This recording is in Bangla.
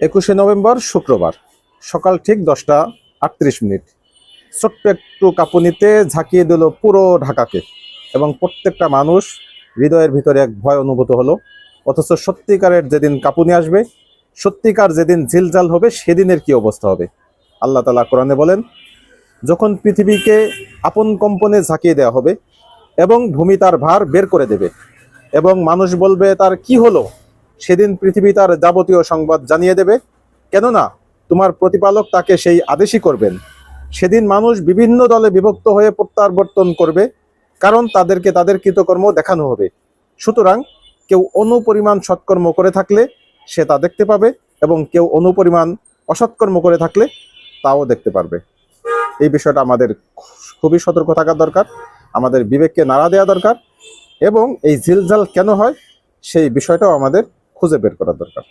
21শে নভেম্বর শুক্রবার সকাল ঠিক 10টা 38 মিনিট। ছোট্ট একটু কাঁপুনিতে ঝাঁকিয়ে দিল পুরো ঢাকাকে এবং প্রত্যেকটা মানুষ হৃদয়ের ভিতরে এক ভয় অনুভূত হলো। অথচ সত্যিকারের যেদিন কাঁপুনি আসবে, সত্যিকার যেদিন ঝিলজাল হবে, সেদিনের কি অবস্থা হবে? আল্লাহ তাআলা কোরআনে বলেন, যখন পৃথিবীকে আপন কম্পনে ঝাঁকিয়ে দেওয়া হবে এবং ভূমি তার ভার বের করে দেবে এবং মানুষ বলবে তার কি হলো, সেদিন পৃথিবী তার যাবতীয় সংবাদ জানিয়ে দেবে। কেননা তোমার প্রতিপালক তাকে সেই আদেশই করবেন। সেদিন মানুষ বিভিন্ন দলে বিভক্ত হয়ে প্রত্যাবর্তন করবে, কারণ তাদেরকে তাদের কৃতকর্ম দেখানো হবে। সুতরাং কেউ অনুপরিমাণ সৎকর্ম করে থাকলে সে তা দেখতে পাবে এবং কেউ অনুপরিমাণ অসৎকর্ম করে থাকলে তাও দেখতে পারবে। এই বিষয়টা আমাদের খুবই সতর্ক থাকা দরকার, আমাদের বিবেককে নাড়া দেওয়া দরকার এবং এই ঝিলঝাল কেন হয় সেই বিষয়টাও আমাদের খুঁজে বের করা দরকার।